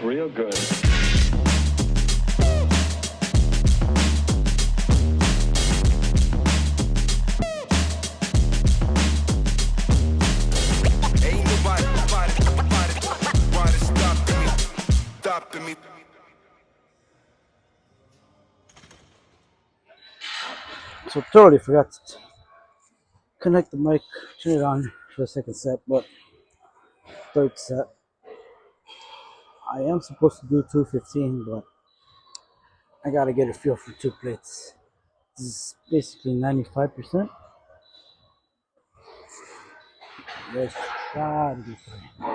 real good. Ain't nobody stopping me. So totally forgot to connect the mic, turn it on for the second set, but third set. I am supposed to do 215, but I gotta get a feel for two plates. This is basically 95%. Let's try to do three.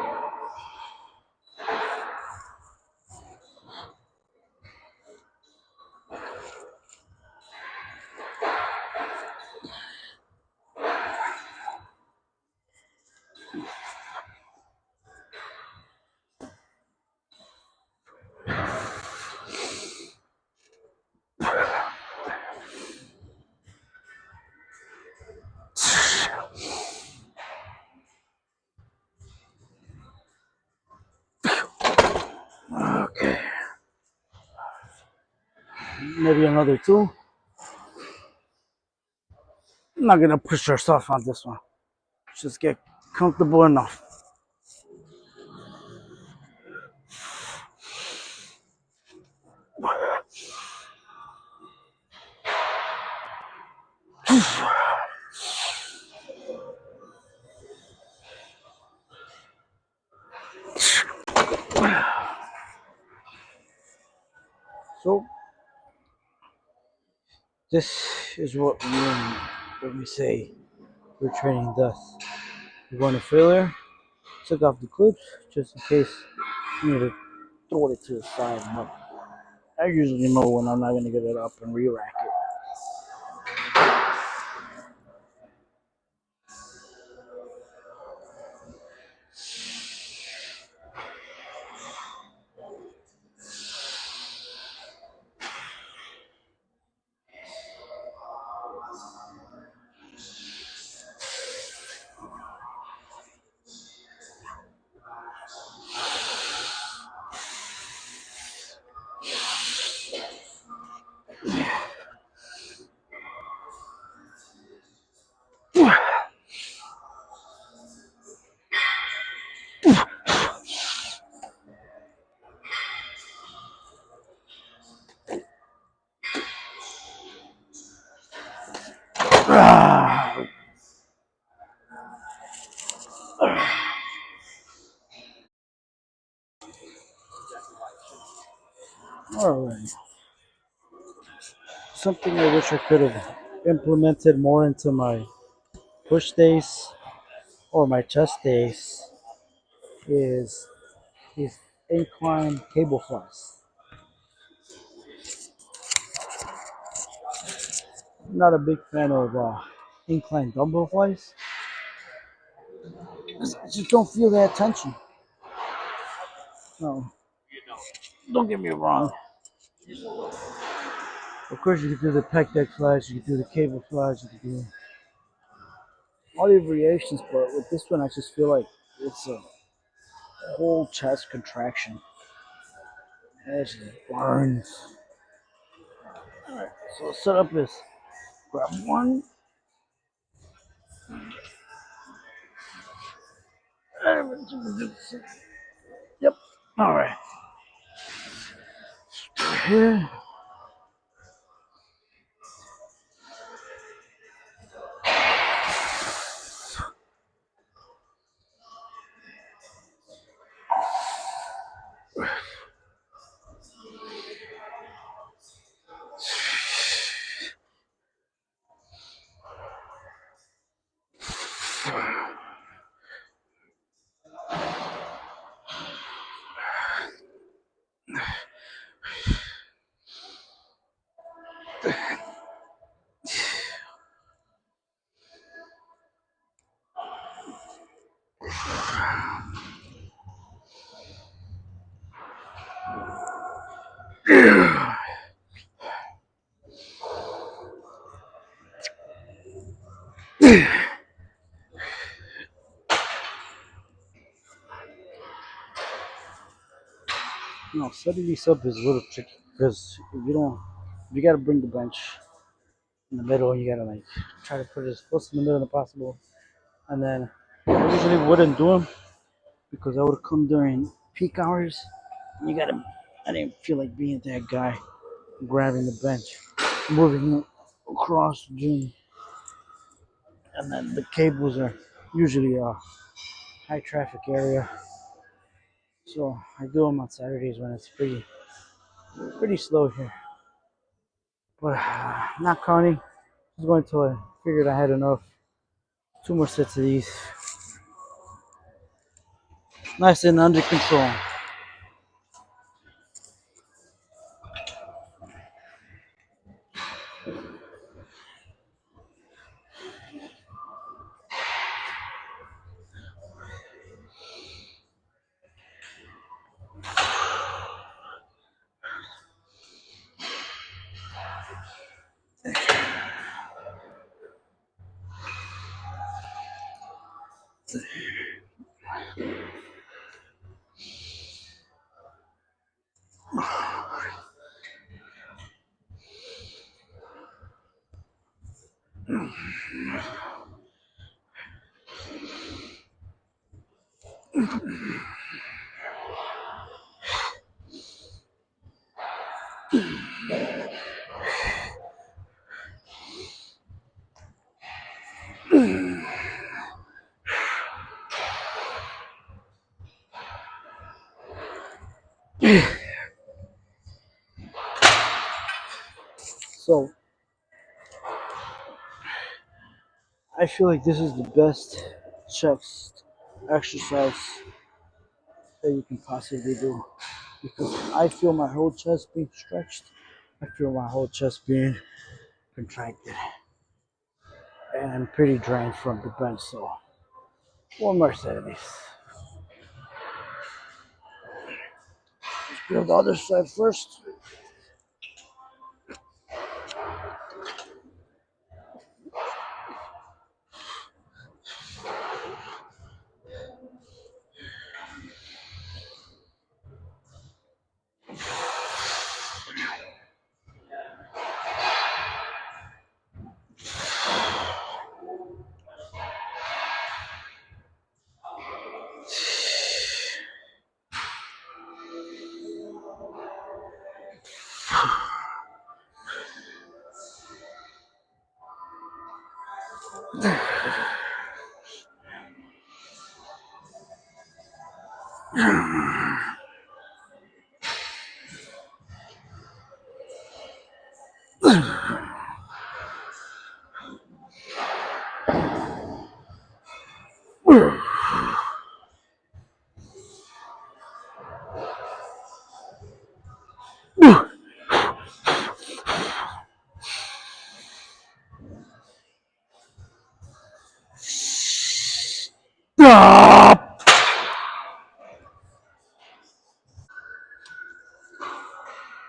Okay. Maybe another two. I'm not gonna push ourselves on this one. Just get comfortable enough. So this is what we mean when we say we're training death. We're going to failure. Took off the clips just in case you need to throw it to the side. But I usually know when I'm not gonna get it up and re-rack it. Alright. Something I wish I could have implemented more into my push days or my chest days is these incline cable flies. I'm not a big fan of incline dumbbell flies. I just don't feel that tension. No, don't get me wrong. Of course, you can do the pec deck flies, you can do the cable flies, you can do all the variations, but with this one, I just feel like it's a whole chest contraction. And it just burns. Alright, so setup is grab one. Yep. Alright. Here. Setting these up is a little tricky because if you don't, you gotta bring the bench in the middle, and you gotta like try to put it as close to the middle as possible. And then I usually wouldn't do them because I would come during peak hours. And you gotta, I didn't feel like being that guy grabbing the bench, moving it across the gym. And then the cables are usually a high traffic area, so I do them on Saturdays when it's pretty slow here. But not counting, just going until I figured I had enough. Two more sets of these, nice and under control. So I feel like this is the best chest exercise that you can possibly do because I feel my whole chest being stretched. I feel my whole chest being contracted, and I'm pretty drained from the bench. So one more set of these. Let's build the other side first.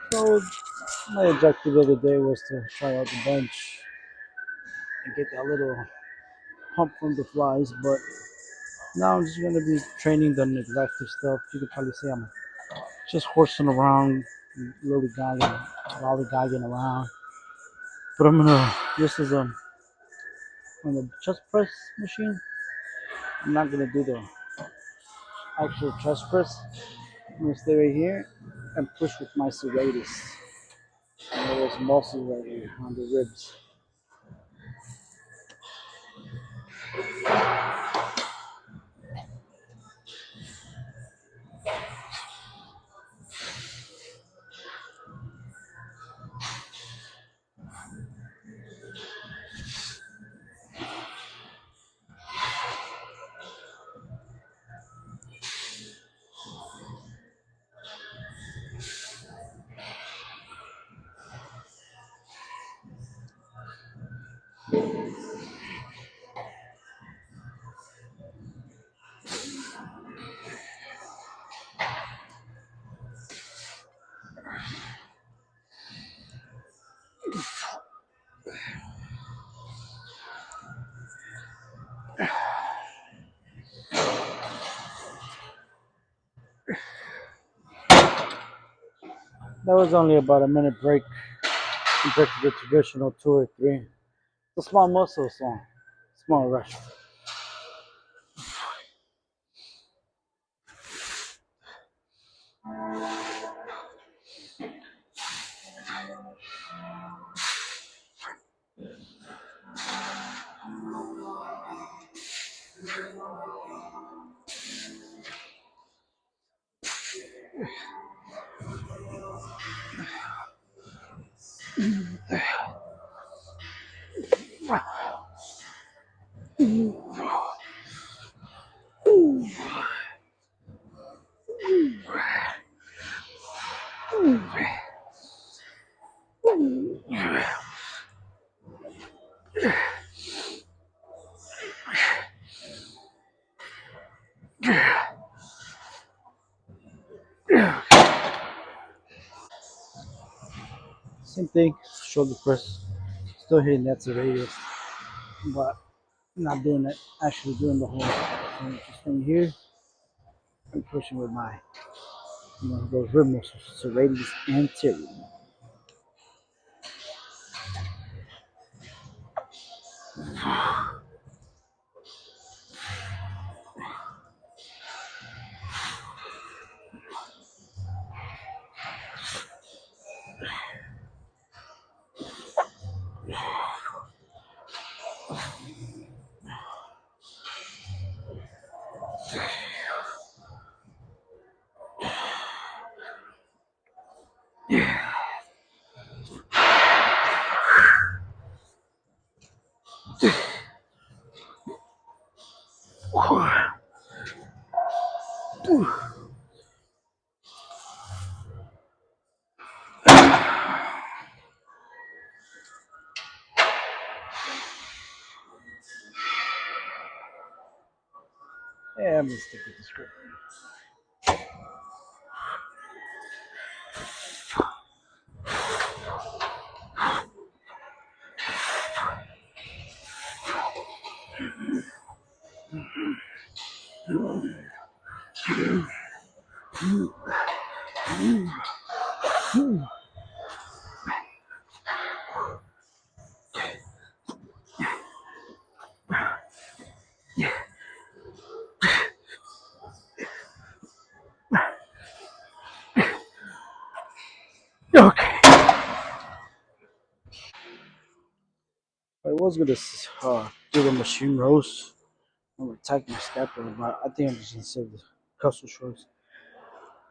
So my objective of the day was to try out the bench and get that little hump from the flies, but now I'm just gonna be training the neglected stuff. You could probably say I'm just horsing around, lollygagging around. But I'm gonna, this is on the chest press machine. I'm not gonna do the actual chest press. I'm gonna stay right here and push with my serratus. And there's muscle right here on the ribs. That was only about a minute break compared to the traditional 2 or 3. It's a small muscle song, small rush. Same thing, shoulder press. Still hitting that to radius, but not doing it, actually doing the whole thing. Just thing here and pushing with my, those rib muscles, serratus anterior. Yeah, I'm gonna stick with the script. Okay. I was gonna do the machine roast. I'm gonna tighten my stapler, but I think I'm just gonna save the custom shorts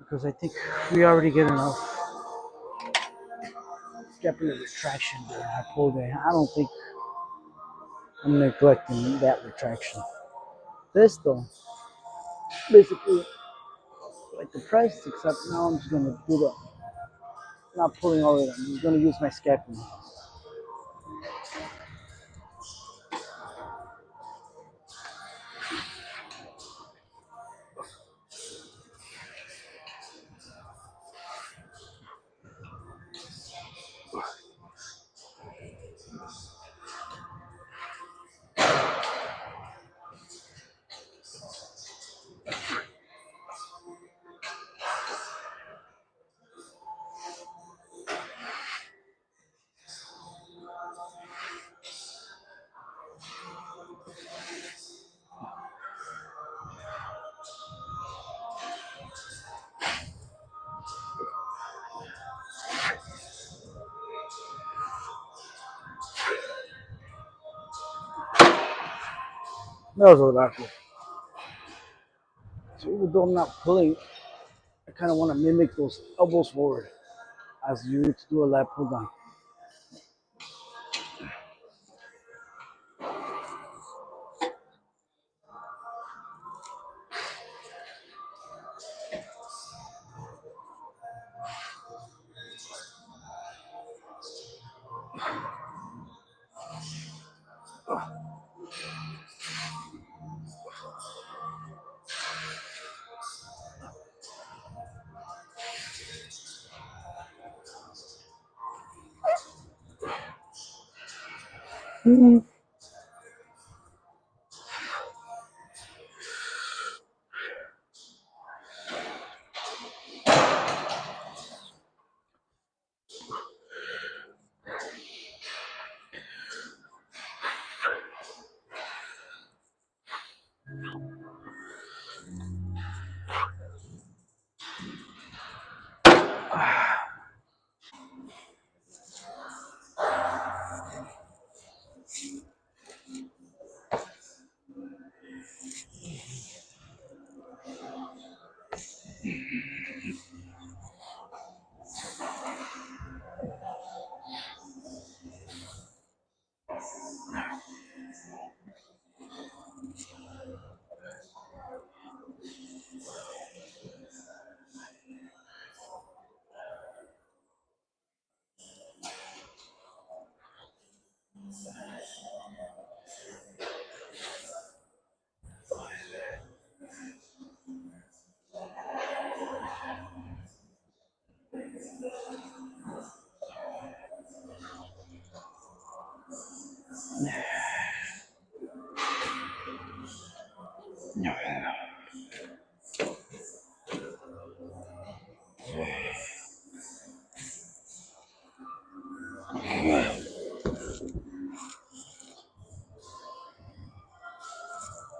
because I think we already get enough scapular retraction during our pull day. I don't think I'm neglecting that retraction. This though, basically like the press, except now I'm just gonna do the not pulling all of it. I'm just gonna use my scapula. That was what I feel. So even though I'm not pulling, I kind of want to mimic those elbows forward as you need to do a lat pull down.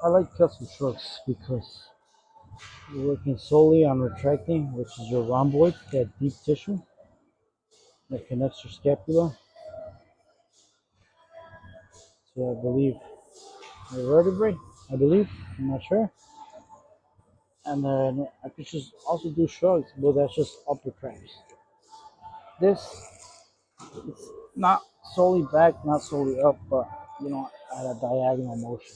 I like custom shrugs because you're working solely on retracting, which is your rhomboid, that deep tissue that connects your scapula. So I believe your vertebrae. I believe. I'm not sure. And then I could just also do shrugs, but that's just upper crabs. This it's not solely back, not solely up, but at a diagonal motion.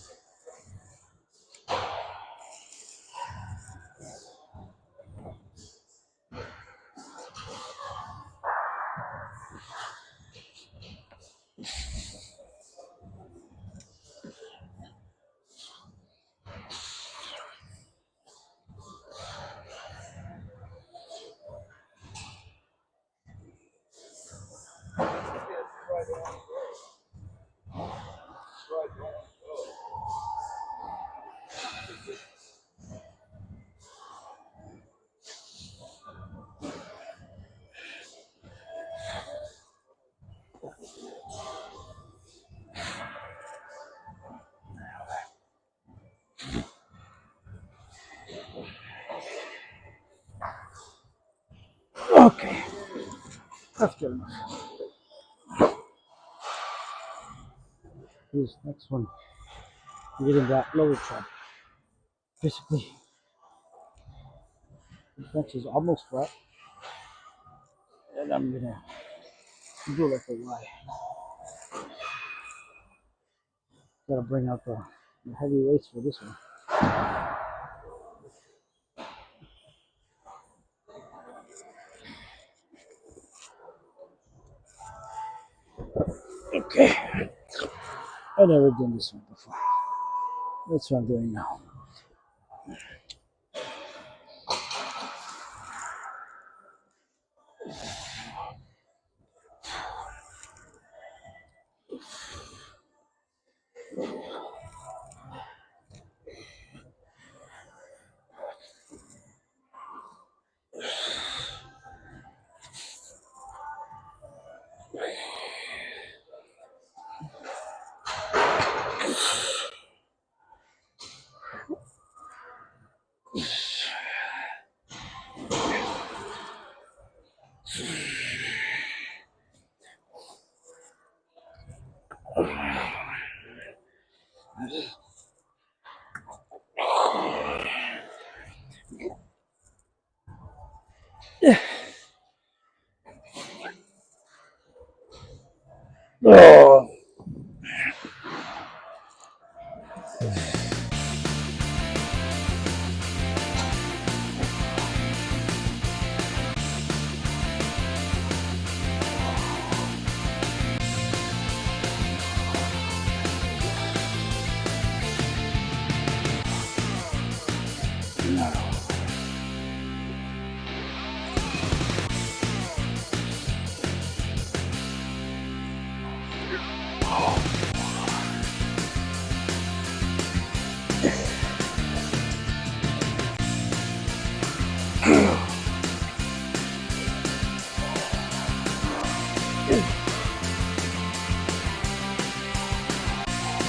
Okay, that's good enough. This next one, we're getting that lower trap. Basically, the bench is almost flat, and I'm gonna do like a Y. Gotta bring out the heavy weights for this one. Okay, I've never done this one before. That's what I'm doing now.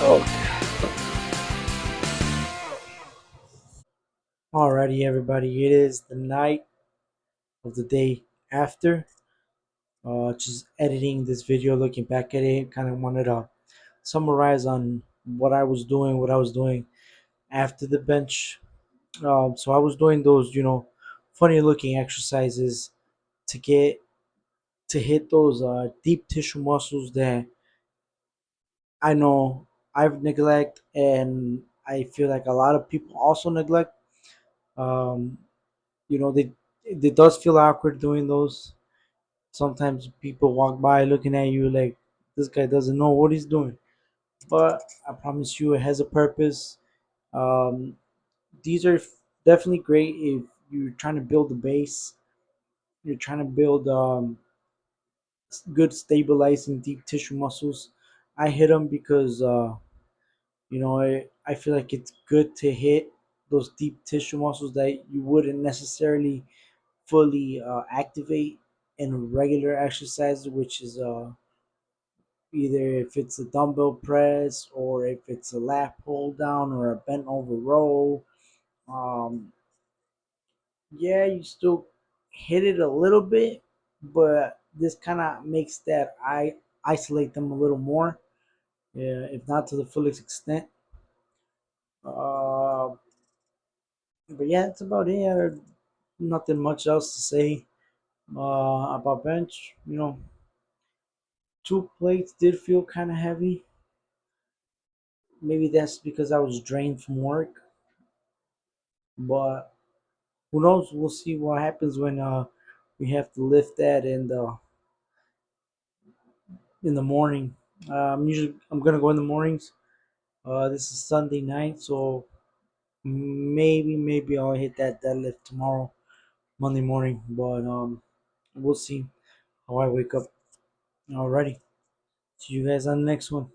Oh, okay. Alrighty, everybody. It is the night of the day after. Just editing this video, looking back at it, kind of wanted to summarize on what I was doing after the bench. So I was doing those, funny looking exercises to get to hit those deep tissue muscles that I know I've neglect, and I feel like a lot of people also neglect. Um, they it does feel awkward doing those. Sometimes people walk by looking at you like this guy doesn't know what he's doing. But I promise you, it has a purpose. Um, these are definitely great if you're trying to build a base. You're trying to build good stabilizing deep tissue muscles. I hit them because I feel like it's good to hit those deep tissue muscles that you wouldn't necessarily fully activate in regular exercise, which is either if it's a dumbbell press or if it's a lat pull down or a bent over row. Um, yeah, you still hit it a little bit, but this kind of makes that I isolate them a little more, yeah, if not to the fullest extent. Uh, but yeah, that's about it. Nothing much else to say about bench. Two plates did feel kind of heavy. Maybe that's because I was drained from work, but who knows? We'll see what happens when we have to lift that in the morning. I'm gonna go in the mornings. This is Sunday night, so maybe I'll hit that deadlift tomorrow, Monday morning. But we'll see how I wake up. Alrighty, see you guys on the next one.